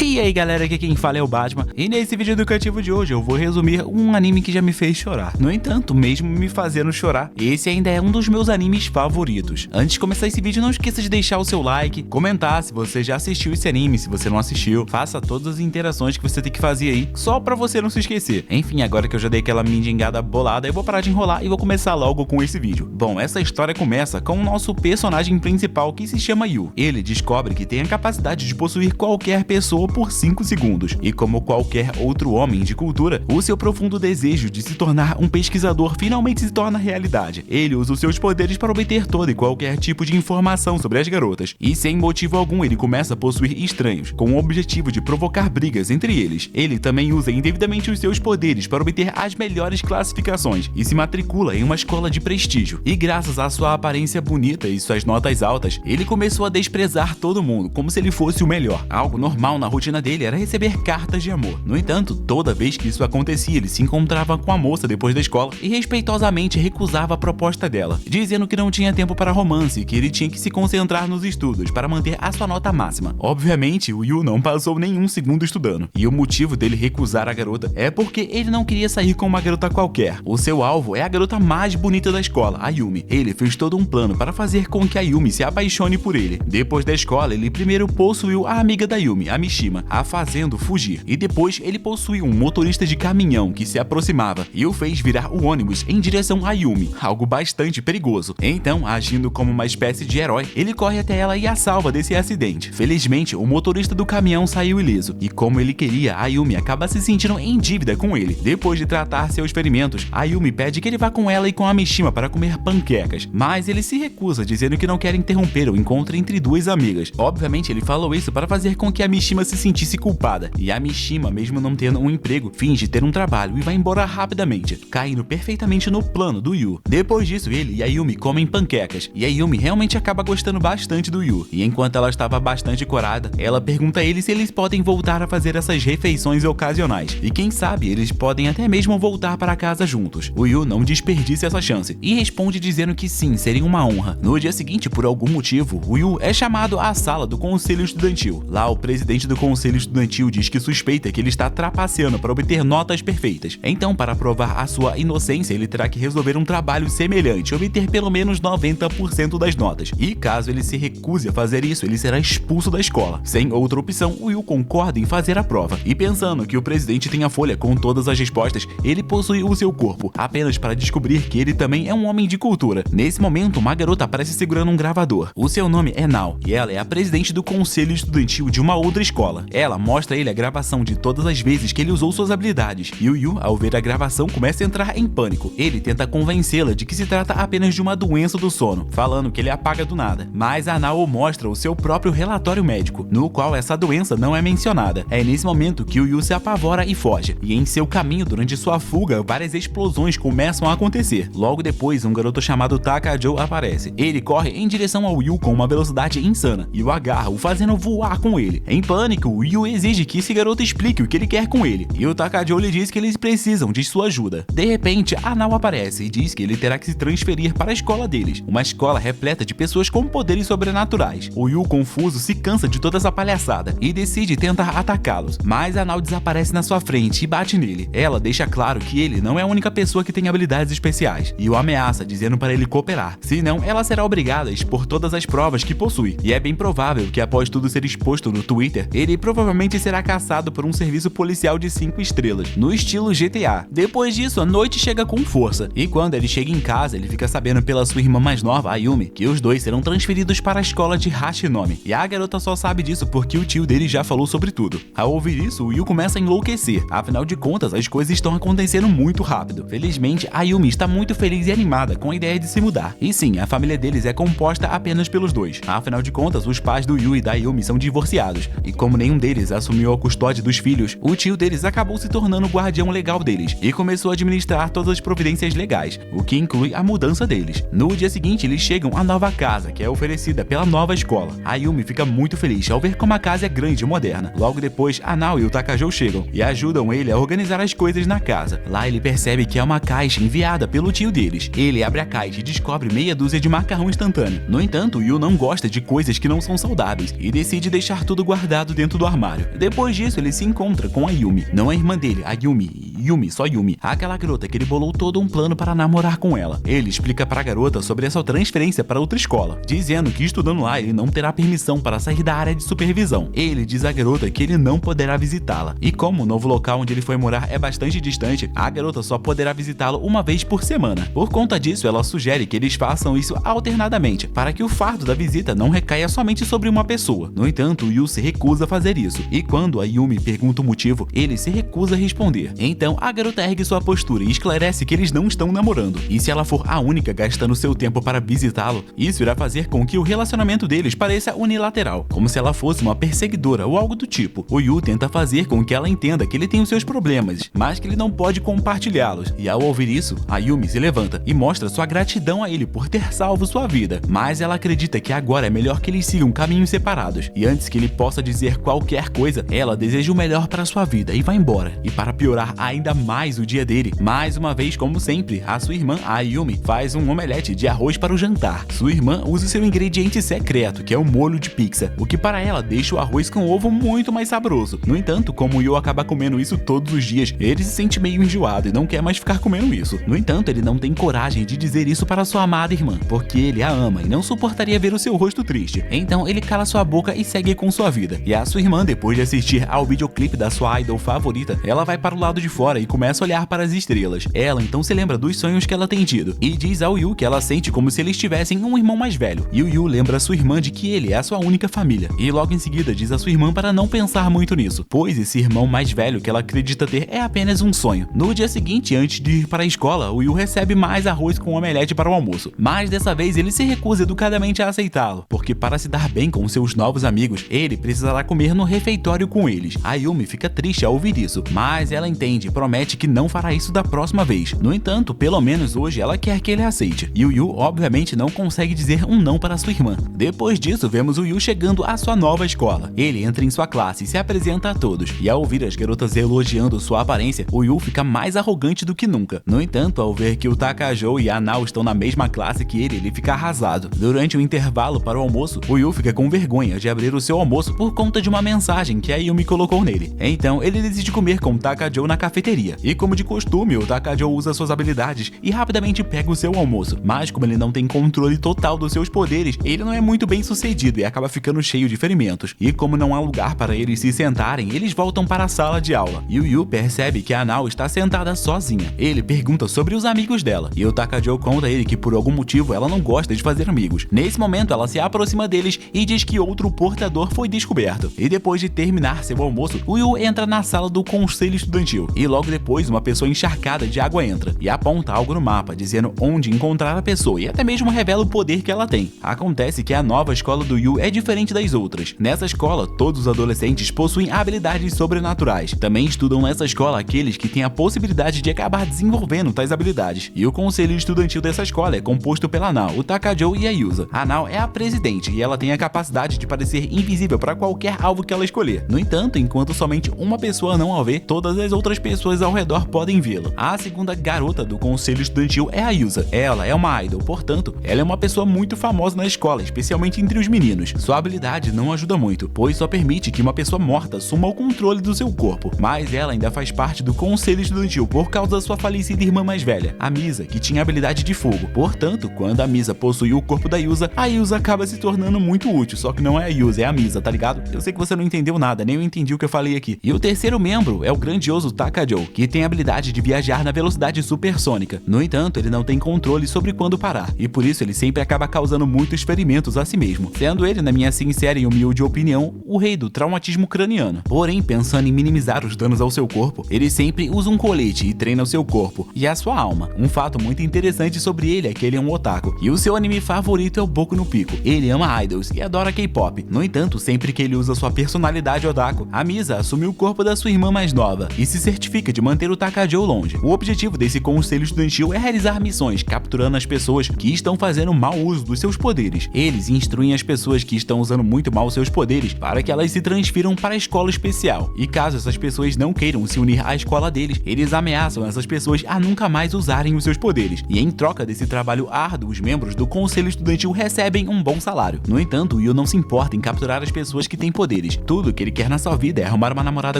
E aí galera, aqui quem fala é o Batman, e nesse vídeo educativo de hoje eu vou resumir um anime que já me fez chorar. No entanto, mesmo me fazendo chorar, esse ainda é um dos meus animes favoritos. Antes de começar esse vídeo, não esqueça de deixar o seu like, comentar se você já assistiu esse anime, se você não assistiu, faça todas as interações que você tem que fazer aí, só pra você não se esquecer. Enfim, agora que eu já dei aquela mendigada bolada, eu vou parar de enrolar e vou começar logo com esse vídeo. Bom, essa história começa com o nosso personagem principal que se chama Yu. Ele descobre que tem a capacidade de possuir qualquer pessoa por 5 segundos, e como qualquer outro homem de cultura, o seu profundo desejo de se tornar um pesquisador finalmente se torna realidade. Ele usa os seus poderes para obter todo e qualquer tipo de informação sobre as garotas, e sem motivo algum ele começa a possuir estranhos, com o objetivo de provocar brigas entre eles. Ele também usa indevidamente os seus poderes para obter as melhores classificações, e se matricula em uma escola de prestígio. E graças à sua aparência bonita e suas notas altas, ele começou a desprezar todo mundo, como se ele fosse o melhor. Algo normal na rotina dele era receber cartas de amor. No entanto, toda vez que isso acontecia, ele se encontrava com a moça depois da escola e respeitosamente recusava a proposta dela, dizendo que não tinha tempo para romance e que ele tinha que se concentrar nos estudos para manter a sua nota máxima. Obviamente, o Yu não passou nenhum segundo estudando, e o motivo dele recusar a garota é porque ele não queria sair com uma garota qualquer. O seu alvo é a garota mais bonita da escola, a Yumi. Ele fez todo um plano para fazer com que a Yumi se apaixone por ele. Depois da escola, ele primeiro possuiu a amiga da Yumi, a Mishima, a fazendo fugir, e depois ele possuiu um motorista de caminhão que se aproximava e o fez virar o ônibus em direção a Yumi, algo bastante perigoso. Então, agindo como uma espécie de herói, ele corre até ela e a salva desse acidente. Felizmente, o motorista do caminhão saiu ileso, e como ele queria, a Yumi acaba se sentindo em dívida com ele. Depois de tratar seus ferimentos, a Yumi pede que ele vá com ela e com a Mishima para comer panquecas, mas ele se recusa, dizendo que não quer interromper o encontro entre duas amigas. Obviamente, ele falou isso para fazer com que a Mishima se sentisse culpada, e a Mishima, mesmo não tendo um emprego, finge ter um trabalho e vai embora rapidamente, caindo perfeitamente no plano do Yu. Depois disso, ele e a Yumi comem panquecas, e a Yumi realmente acaba gostando bastante do Yu, e enquanto ela estava bastante corada, ela pergunta a ele se eles podem voltar a fazer essas refeições ocasionais, e quem sabe eles podem até mesmo voltar para casa juntos. O Yu não desperdiça essa chance, e responde dizendo que sim, seria uma honra. No dia seguinte, por algum motivo, o Yu é chamado à sala do conselho estudantil. Lá, o presidente do conselho estudantil diz que suspeita que ele está trapaceando para obter notas perfeitas. Então, para provar a sua inocência, ele terá que resolver um trabalho semelhante, obter pelo menos 90% das notas. E caso ele se recuse a fazer isso, ele será expulso da escola. Sem outra opção, o Yu concorda em fazer a prova. E pensando que o presidente tem a folha com todas as respostas, ele possui o seu corpo, apenas para descobrir que ele também é um homem de cultura. Nesse momento, uma garota aparece segurando um gravador. O seu nome é Nao, e ela é a presidente do conselho estudantil de uma outra escola. Ela mostra a ele a gravação de todas as vezes que ele usou suas habilidades, e o Yu, ao ver a gravação, começa a entrar em pânico. Ele tenta convencê-la de que se trata apenas de uma doença do sono, falando que ele apaga do nada. Mas a Nao mostra o seu próprio relatório médico, no qual essa doença não é mencionada. É nesse momento que o Yu se apavora e foge, e em seu caminho, durante sua fuga, várias explosões começam a acontecer. Logo depois, um garoto chamado Takajo aparece. Ele corre em direção ao Yu com uma velocidade insana, e o agarra, o fazendo voar com ele. Em pânico, o Yu exige que esse garoto explique o que ele quer com ele, e o Takajo lhe diz que eles precisam de sua ajuda. De repente, a Nao aparece e diz que ele terá que se transferir para a escola deles, uma escola repleta de pessoas com poderes sobrenaturais. O Yu, confuso, se cansa de toda essa palhaçada e decide tentar atacá-los, mas a Nao desaparece na sua frente e bate nele. Ela deixa claro que ele não é a única pessoa que tem habilidades especiais, e o ameaça, dizendo para ele cooperar, senão ela será obrigada a expor todas as provas que possui. E é bem provável que após tudo ser exposto no Twitter, ele provavelmente será caçado por um serviço policial de 5 estrelas, no estilo GTA. Depois disso, a noite chega com força, e quando ele chega em casa, ele fica sabendo pela sua irmã mais nova, a Yumi, que os dois serão transferidos para a escola de Hashinomi, e a garota só sabe disso porque o tio dele já falou sobre tudo. Ao ouvir isso, o Yu começa a enlouquecer, afinal de contas, as coisas estão acontecendo muito rápido. Felizmente, a Yumi está muito feliz e animada com a ideia de se mudar, e sim, a família deles é composta apenas pelos dois. Afinal de contas, os pais do Yu e da Yumi são divorciados, e como nenhum deles assumiu a custódia dos filhos, o tio deles acabou se tornando o guardião legal deles e começou a administrar todas as providências legais, o que inclui a mudança deles. No dia seguinte, eles chegam à nova casa, que é oferecida pela nova escola. A Yumi fica muito feliz ao ver como a casa é grande e moderna. Logo depois, a Nao e o Takajo chegam e ajudam ele a organizar as coisas na casa. Lá ele percebe que é uma caixa enviada pelo tio deles. Ele abre a caixa e descobre meia dúzia de macarrão instantâneo. No entanto, Yu não gosta de coisas que não são saudáveis e decide deixar tudo guardado dentro dentro do armário. Depois disso, ele se encontra com a Yumi. Não a irmã dele, a Yumi, só Yumi. Aquela garota que ele bolou todo um plano para namorar com ela. Ele explica para a garota sobre essa transferência para outra escola, dizendo que estudando lá ele não terá permissão para sair da área de supervisão. Ele diz à garota que ele não poderá visitá-la. E como o novo local onde ele foi morar é bastante distante, a garota só poderá visitá-lo uma vez por semana. Por conta disso, ela sugere que eles façam isso alternadamente, para que o fardo da visita não recaia somente sobre uma pessoa. No entanto, o Yu se recusa a fazer isso, e quando a Yumi pergunta o motivo, ele se recusa a responder. Então, a garota ergue sua postura e esclarece que eles não estão namorando, e se ela for a única gastando seu tempo para visitá-lo, isso irá fazer com que o relacionamento deles pareça unilateral, como se ela fosse uma perseguidora ou algo do tipo. O Yu tenta fazer com que ela entenda que ele tem os seus problemas, mas que ele não pode compartilhá-los, e ao ouvir isso, a Yumi se levanta e mostra sua gratidão a ele por ter salvo sua vida, mas ela acredita que agora é melhor que eles sigam caminhos separados, e antes que ele possa dizer qualquer coisa, ela deseja o melhor para sua vida e vai embora. E para piorar ainda mais o dia dele, mais uma vez, como sempre, a sua irmã, a Yumi, faz um omelete de arroz para o jantar. Sua irmã usa seu ingrediente secreto, que é o molho de pizza, o que para ela deixa o arroz com ovo muito mais saboroso. No entanto, como o Yu acaba comendo isso todos os dias, ele se sente meio enjoado e não quer mais ficar comendo isso. No entanto, ele não tem coragem de dizer isso para sua amada irmã, porque ele a ama e não suportaria ver o seu rosto triste. Então ele cala sua boca e segue com sua vida. E a sua irmã, depois de assistir ao videoclipe da sua idol favorita, ela vai para o lado de fora e começa a olhar para as estrelas. Ela então se lembra dos sonhos que ela tem tido e diz ao Yu que ela sente como se eles tivessem um irmão mais velho. E o Yu lembra a sua irmã de que ele é a sua única família. E logo em seguida diz a sua irmã para não pensar muito nisso, pois esse irmão mais velho que ela acredita ter é apenas um sonho. No dia seguinte, antes de ir para a escola, o Yu recebe mais arroz com omelete para o almoço, mas dessa vez ele se recusa educadamente a aceitá-lo, porque para se dar bem com seus novos amigos, ele precisará comer no refeitório com eles. A Yumi fica triste ao ouvir isso, mas ela entende e promete que não fará isso da próxima vez. No entanto, pelo menos hoje ela quer que ele aceite, e o Yu obviamente não consegue dizer um não para sua irmã. Depois disso, vemos o Yu chegando à sua nova escola. Ele entra em sua classe e se apresenta a todos, e ao ouvir as garotas elogiando sua aparência, o Yu fica mais arrogante do que nunca. No entanto, ao ver que o Takajou e a Nao estão na mesma classe que ele fica arrasado. Durante o intervalo para o almoço, o Yu fica com vergonha de abrir o seu almoço por conta de uma mensagem que a Yumi colocou nele. Então, ele decide comer com o Takajou na cafeteria. E como de costume, o Takajou usa suas habilidades e rapidamente pega o seu almoço. Mas como ele não tem controle total dos seus poderes, ele não é muito bem sucedido e acaba ficando cheio de ferimentos. E como não há lugar para eles se sentarem, eles voltam para a sala de aula. E o Yu percebe que a Nao está sentada sozinha. Ele pergunta sobre os amigos dela, e o Takajou conta a ele que por algum motivo ela não gosta de fazer amigos. Nesse momento, ela se aproxima deles e diz que outro portador foi descoberto. E depois de terminar seu almoço, o Yu entra na sala do conselho estudantil. E logo depois, uma pessoa encharcada de água entra e aponta algo no mapa, dizendo onde encontrar a pessoa e até mesmo revela o poder que ela tem. Acontece que a nova escola do Yu é diferente das outras. Nessa escola, todos os adolescentes possuem habilidades sobrenaturais. Também estudam nessa escola aqueles que têm a possibilidade de acabar desenvolvendo tais habilidades. E o conselho estudantil dessa escola é composto pela Nao, o Takajou e a Yusa. A Nao é a presidente e ela tem a capacidade de parecer invisível para qualquer alvo que ela escolher. No entanto, enquanto somente uma pessoa não a vê, todas as outras pessoas ao redor podem vê-la. A segunda garota do conselho estudantil é a Yusa. Ela é uma idol, portanto, ela é uma pessoa muito famosa na escola, especialmente entre os meninos. Sua habilidade não ajuda muito, pois só permite que uma pessoa morta assuma o controle do seu corpo. Mas ela ainda faz parte do conselho estudantil por causa da sua falecida irmã mais velha, a Misa, que tinha habilidade de fogo. Portanto, quando a Misa possuiu o corpo da Yusa, a Yusa acaba se tornando muito útil, só que não é a Yusa, é a Misa, tá ligado? Eu sei que você não entendeu nada, nem eu entendi o que eu falei aqui. E o terceiro membro é o grandioso Takajou, que tem a habilidade de viajar na velocidade supersônica. No entanto, ele não tem controle sobre quando parar, e por isso ele sempre acaba causando muitos ferimentos a si mesmo, sendo ele, na minha sincera e humilde opinião, o rei do traumatismo craniano. Porém, pensando em minimizar os danos ao seu corpo, ele sempre usa um colete e treina o seu corpo e a sua alma. Um fato muito interessante sobre ele é que ele é um otaku, e o seu anime favorito é o Boku no Pico. Ele ama idols e adora K-pop. No entanto, sempre que ele usa sua personalidade otaku, a Misa assume o corpo da sua irmã mais nova e se certifica fica de manter o Takajou longe. O objetivo desse conselho estudantil é realizar missões, capturando as pessoas que estão fazendo mau uso dos seus poderes. Eles instruem as pessoas que estão usando muito mal seus poderes para que elas se transfiram para a escola especial. E caso essas pessoas não queiram se unir à escola deles, eles ameaçam essas pessoas a nunca mais usarem os seus poderes. E em troca desse trabalho árduo, os membros do conselho estudantil recebem um bom salário. No entanto, Yu não se importa em capturar as pessoas que têm poderes. Tudo que ele quer na sua vida é arrumar uma namorada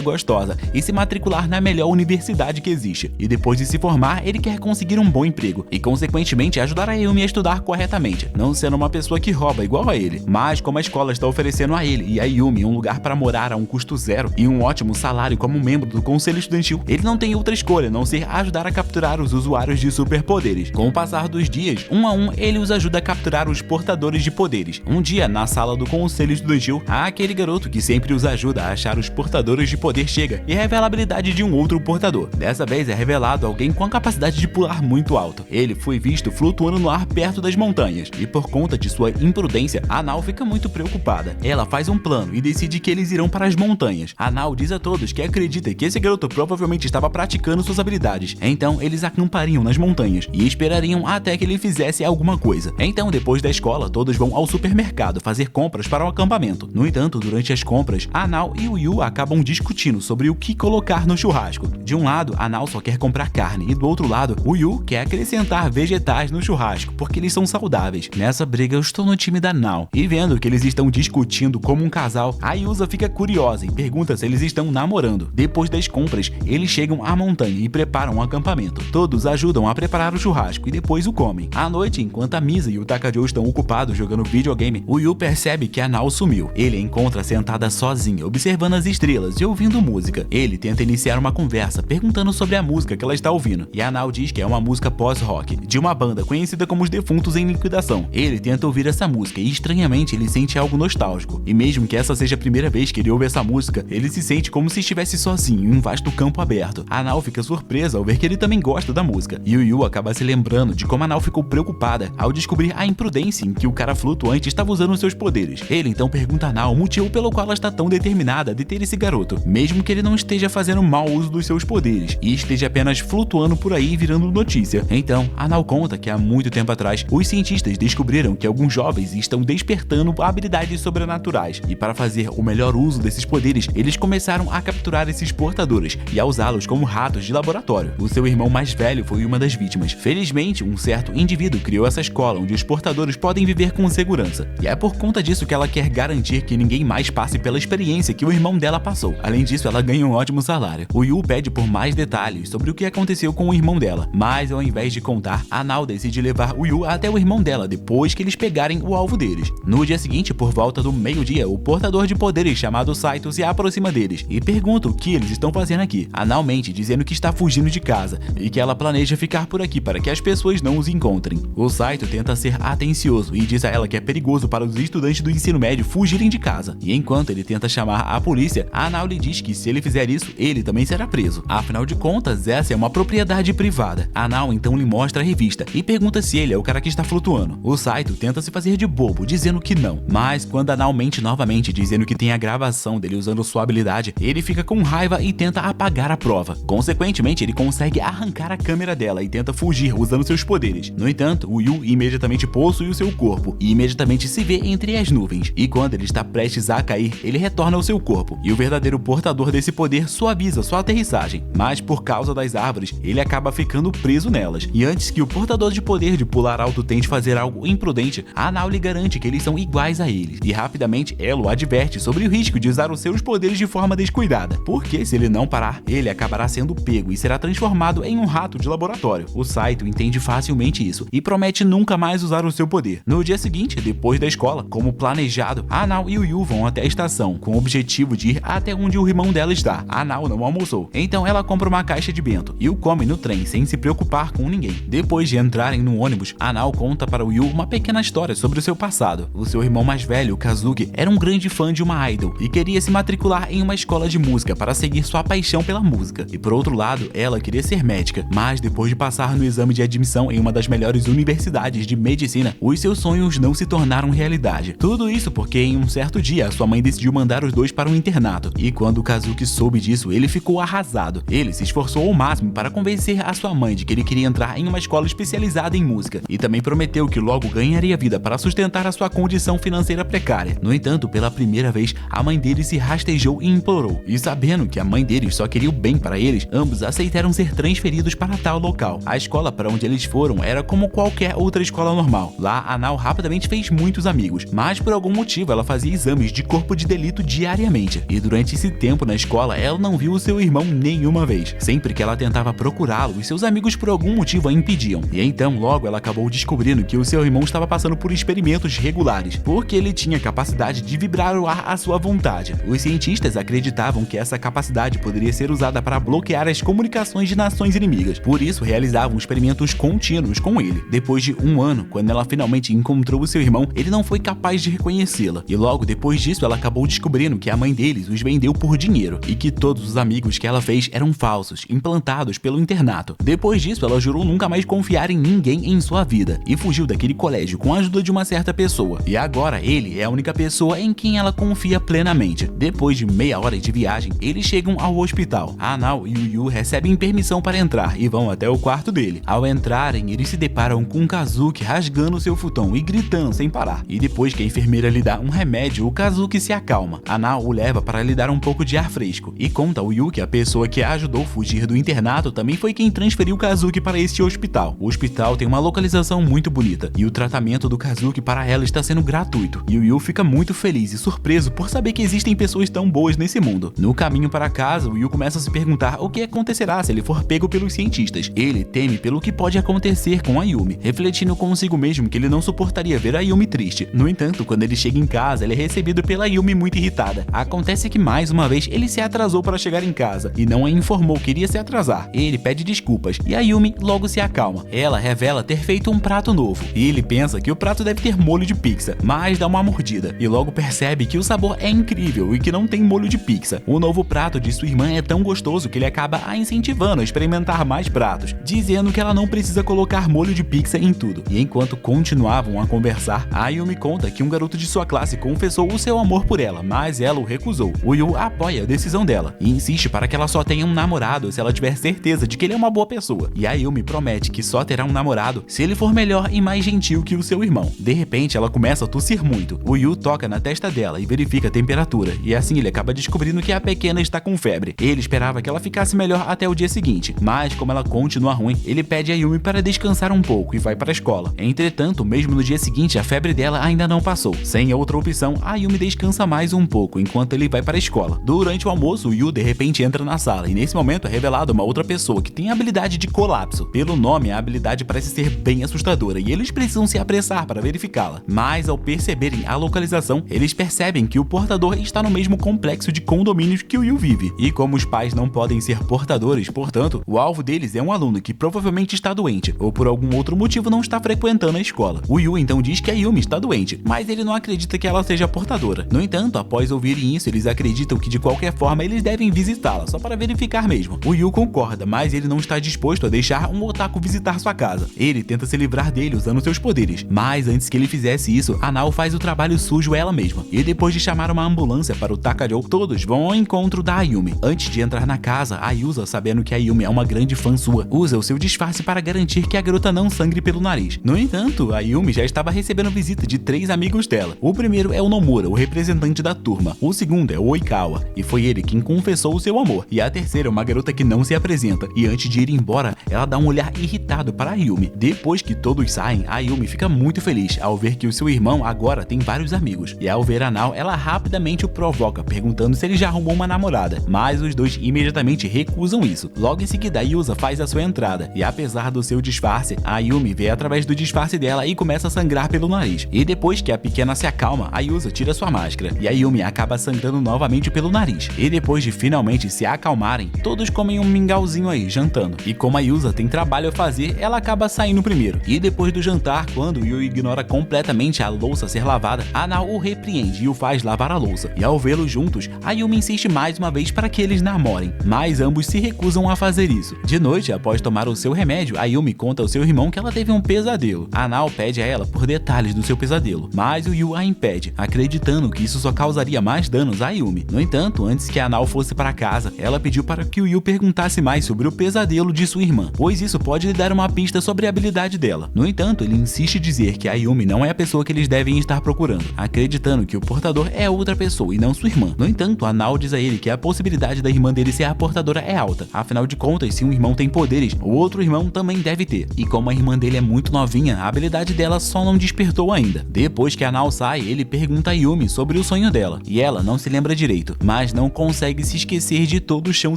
gostosa e se matricular na melhor universidade que existe. E depois de se formar, ele quer conseguir um bom emprego e, consequentemente, ajudar a Yumi a estudar corretamente, não sendo uma pessoa que rouba igual a ele. Mas como a escola está oferecendo a ele e a Yumi um lugar para morar a um custo zero e um ótimo salário como membro do conselho estudantil, ele não tem outra escolha a não ser ajudar a capturar os usuários de superpoderes. Com o passar dos dias, um a um, ele os ajuda a capturar os portadores de poderes. Um dia, na sala do conselho estudantil, aquele garoto que sempre os ajuda a achar os portadores de poder chega e revela a habilidade de um outro portador. Dessa vez é revelado alguém com a capacidade de pular muito alto. Ele foi visto flutuando no ar perto das montanhas e, por conta de sua imprudência, a Nao fica muito preocupada. Ela faz um plano e decide que eles irão para as montanhas. A Nao diz a todos que acredita que esse garoto provavelmente estava praticando suas habilidades. Então eles acampariam nas montanhas e esperariam até que ele fizesse alguma coisa. Então, depois da escola, todos vão ao supermercado fazer compras para o acampamento. No entanto, durante as compras, a Nao e o Yu acabam discutindo sobre o que colocar no churrasco. De um lado, a Nao só quer comprar carne e do outro lado, o Yu quer acrescentar vegetais no churrasco porque eles são saudáveis. Nessa briga, eu estou no time da Nao e vendo que eles estão discutindo como um casal, a Yusa fica curiosa e pergunta se eles estão namorando. Depois das compras, eles chegam à montanha e preparam um acampamento. Todos ajudam a preparar o churrasco e depois o comem. À noite, enquanto a Misa e o Takajou estão ocupados jogando videogame, o Yu percebe que a Nao sumiu. Ele a encontra sentada sozinha, observando as estrelas e ouvindo música. Ele tenta iniciar uma conversa, perguntando sobre a música que ela está ouvindo, e a Nao diz que é uma música pós-rock, de uma banda conhecida como Os Defuntos em Liquidação. Ele tenta ouvir essa música e, estranhamente, ele sente algo nostálgico. E mesmo que essa seja a primeira vez que ele ouve essa música, ele se sente como se estivesse sozinho em um vasto campo aberto. A Nao fica surpresa ao ver que ele também gosta da música, e o Yu acaba se lembrando de como a Nao ficou preocupada ao descobrir a imprudência em que o cara flutuante estava usando seus poderes. Ele então pergunta a Nao o motivo pelo qual ela está tão determinada a deter esse garoto, mesmo que ele não esteja fazendo mau uso dos seus poderes e esteja apenas flutuando por aí virando notícia. Então, a Nao conta que há muito tempo atrás, os cientistas descobriram que alguns jovens estão despertando habilidades sobrenaturais e, para fazer o melhor uso desses poderes, eles começaram a capturar esses portadores e a usá-los como ratos de laboratório. O seu irmão mais velho foi uma das vítimas. Felizmente, um certo indivíduo criou essa escola onde os portadores podem viver com segurança, e é por conta disso que ela quer garantir que ninguém mais passe pela experiência que o irmão dela passou. Além disso, ela ganha um ótimo salário. O Yu pede por mais detalhes sobre o que aconteceu com o irmão dela, mas ao invés de contar, a Nao decide levar o Yu até o irmão dela depois que eles pegarem o alvo deles. No dia seguinte, por volta do meio-dia, o portador de poderes chamado Saito se aproxima deles e pergunta o que eles estão fazendo aqui. A Nao mente, dizendo que está fugindo de casa e que ela planeja ficar por aqui para que as pessoas não os encontrem. O Saito tenta ser atencioso e diz a ela que é perigoso para os estudantes do ensino médio fugirem de casa. E enquanto ele tenta chamar a polícia, a Nao lhe diz que se ele fizer isso, ele também será preso. Afinal de contas, essa é uma propriedade privada. A Nao então lhe mostra a revista e pergunta se ele é o cara que está flutuando. O Saito tenta se fazer de bobo, dizendo que não. Mas quando a Nao mente novamente, dizendo que tem a gravação dele usando sua habilidade, ele fica com raiva e tenta apagar a prova. Consequentemente, ele consegue arrancar a câmera dela e tenta fugir usando seus poderes. No entanto, o Yu imediatamente possui o seu corpo e imediatamente se vê entre as nuvens. E quando ele está prestes a cair, ele retorna ao seu corpo. E o verdadeiro portador desse poder suaviza sua aterrissagem. Mas por causa das árvores, ele acaba ficando preso nelas. E antes que o portador de poder de pular alto tente fazer algo imprudente, a Nao lhe garante que eles são iguais a eles. E rapidamente ela o adverte sobre o risco de usar os seus poderes de forma descuidada. Porque se ele não parar, ele acabará sendo pego e será transformado em um rato de laboratório. O Saito entende facilmente isso e promete nunca mais usar o seu poder. No dia seguinte, depois da escola, como planejado, a Nao e o Yu vão até a estação, com o objetivo de ir até onde o irmão dela está. A Nao não almoçou, então ela compra uma caixa de bento e o come no trem sem se preocupar com ninguém. Depois de entrarem no ônibus, a Nao conta para o Yu uma pequena história sobre o seu passado. O seu irmão mais velho, Kazuki, era um grande fã de uma idol e queria se matricular em uma escola de música para seguir sua paixão pela música. E por outro lado, ela queria ser médica, mas depois de passar no exame de admissão em uma das melhores universidades de medicina, os seus sonhos não se tornaram realidade. Tudo isso porque em um certo dia, sua mãe decidiu mandar os dois para um internato. E quando o Kazuki soube disso, ele ficou arrasado atrasado. Ele se esforçou ao máximo para convencer a sua mãe de que ele queria entrar em uma escola especializada em música e também prometeu que logo ganharia vida para sustentar a sua condição financeira precária. No entanto, pela primeira vez, a mãe dele se rastejou e implorou. E sabendo que a mãe deles só queria o bem para eles, ambos aceitaram ser transferidos para tal local. A escola para onde eles foram era como qualquer outra escola normal. Lá, a Nao rapidamente fez muitos amigos, mas por algum motivo ela fazia exames de corpo de delito diariamente. E durante esse tempo na escola, ela não viu o seu irmão nenhuma vez. Sempre que ela tentava procurá-lo, os seus amigos por algum motivo a impediam. E então, logo, ela acabou descobrindo que o seu irmão estava passando por experimentos regulares, porque ele tinha capacidade de vibrar o ar à sua vontade. Os cientistas acreditavam que essa capacidade poderia ser usada para bloquear as comunicações de nações inimigas. Por isso, realizavam experimentos contínuos com ele. Depois de um ano, quando ela finalmente encontrou o seu irmão, ele não foi capaz de reconhecê-la. E logo depois disso, ela acabou descobrindo que a mãe deles os vendeu por dinheiro e que todos os amigos que ela fez eram falsos, implantados pelo internato. Depois disso, ela jurou nunca mais confiar em ninguém em sua vida e fugiu daquele colégio com a ajuda de uma certa pessoa. E agora ele é a única pessoa em quem ela confia plenamente. Depois de meia hora de viagem, eles chegam ao hospital. A Nao e o Yu recebem permissão para entrar e vão até o quarto dele. Ao entrarem, eles se deparam com Kazuki rasgando seu futon e gritando sem parar. E depois que a enfermeira lhe dá um remédio, o Kazuki se acalma. A Nao o leva para lhe dar um pouco de ar fresco e conta ao Yu que a pessoa que a ajudou a fugir do internato também foi quem transferiu Kazuki para este hospital. O hospital tem uma localização muito bonita e o tratamento do Kazuki para ela está sendo gratuito. E o Yu fica muito feliz e surpreso por saber que existem pessoas tão boas nesse mundo. No caminho para casa, o Yu começa a se perguntar o que acontecerá se ele for pego pelos cientistas. Ele teme pelo que pode acontecer com a Yumi, refletindo consigo mesmo que ele não suportaria ver a Yumi triste. No entanto, quando ele chega em casa, ele é recebido pela Yumi muito irritada. Acontece que mais uma vez ele se atrasou para chegar em casa e não a informou que iria se atrasar. Ele pede desculpas e a Yumi logo se acalma. Ela revela ter feito um prato novo e ele pensa que o prato deve ter molho de pizza, mas dá uma mordida e logo percebe que o sabor é incrível e que não tem molho de pizza. O novo prato de sua irmã é tão gostoso que ele acaba a incentivando a experimentar mais pratos, dizendo que ela não precisa colocar molho de pizza em tudo. E enquanto continuavam a conversar, a Yumi conta que um garoto de sua classe confessou o seu amor por ela, mas ela o recusou. O Yu apoia a decisão dela e insiste para que ela só tenha um namorado se ela tiver certeza de que ele é uma boa pessoa. E a Yumi promete que só terá um namorado se ele for melhor e mais gentil que o seu irmão. De repente, ela começa a tossir muito. O Yu toca na testa dela e verifica a temperatura, e assim ele acaba descobrindo que a pequena está com febre. Ele esperava que ela ficasse melhor até o dia seguinte, mas como ela continua ruim, ele pede a Yumi para descansar um pouco e vai para a escola. Entretanto, mesmo no dia seguinte, a febre dela ainda não passou. Sem outra opção, a Yumi descansa mais um pouco enquanto ele vai para a escola. Durante o almoço, o Yu de repente entra na sala e nesse momento é revelado uma outra pessoa que tem a habilidade de colapso. Pelo nome, a habilidade parece ser bem assustadora e eles precisam se apressar para verificá-la. Mas ao perceberem a localização, eles percebem que o portador está no mesmo complexo de condomínios que o Yu vive. E como os pais não podem ser portadores, portanto, o alvo deles é um aluno que provavelmente está doente ou por algum outro motivo não está frequentando a escola. O Yu então diz que a Yumi está doente, mas ele não acredita que ela seja portadora. No entanto, após ouvirem isso, eles acreditam que de qualquer forma eles devem visitá-la, só para verificar mesmo. O Yu concorda, mas ele não está disposto a deixar um otaku visitar sua casa. Ele tenta se livrar dele usando seus poderes, mas antes que ele fizesse isso, a Nao faz o trabalho sujo ela mesma. E depois de chamar uma ambulância para o Takajou, todos vão ao encontro da Ayumi. Antes de entrar na casa, a Yusa, sabendo que a Yumi é uma grande fã sua, usa o seu disfarce para garantir que a garota não sangre pelo nariz. No entanto, a Yumi já estava recebendo visita de 3 amigos dela. O primeiro é o Nomura, o representante da turma. O segundo é o Oikawa, e foi ele quem confessou o seu amor. E a terceira é uma garota que não se apresenta, e antes de ir embora, ela dá um olhar irritado para a Yumi. Depois que todos saem, a Yumi fica muito feliz ao ver que o seu irmão agora tem vários amigos. E ao ver a Nao, ela rapidamente o provoca, perguntando se ele já arrumou uma namorada. Mas os dois imediatamente recusam isso. Logo em seguida, a Yusa faz a sua entrada, e apesar do seu disfarce, a Yumi vê através do disfarce dela e começa a sangrar pelo nariz. E depois que a pequena se acalma, a Yusa tira sua máscara, e a Yumi acaba sangrando novamente pelo nariz. E depois de finalmente se acalmarem, todos comem um mingauzinho aí, jantando. E como a Yusa tem trabalho a fazer, ela acaba saindo primeiro. E depois do jantar, quando o Yu ignora completamente a louça ser lavada, a Nao o repreende e o faz lavar a louça. E ao vê-los juntos, a Yumi insiste mais uma vez para que eles namorem, mas ambos se recusam a fazer isso. De noite, após tomar o seu remédio, a Yumi conta ao seu irmão que ela teve um pesadelo. A Nao pede a ela por detalhes do seu pesadelo, mas o Yu a impede, acreditando que isso só causaria mais danos a Yumi. No entanto, antes que a Nao fosse para casa, ela pediu para que o Yu perguntasse mais sobre o pesadelo de sua irmã, pois isso pode lhe dar uma pista sobre a habilidade dela. No entanto, ele insiste em dizer que a Yumi não é a pessoa que eles devem estar procurando, acreditando que o portador é outra pessoa e não sua irmã. No entanto, a Nao diz a ele que a possibilidade da irmã dele ser a portadora é alta, afinal de contas, se um irmão tem poderes, o outro irmão também deve ter, e como a irmã dele é muito novinha, a habilidade dela só não despertou ainda. Depois que a Nao sai, ele pergunta a Yumi sobre o sonho dela, e ela não se lembra direito, mas não consegue se esquecer de todo o chão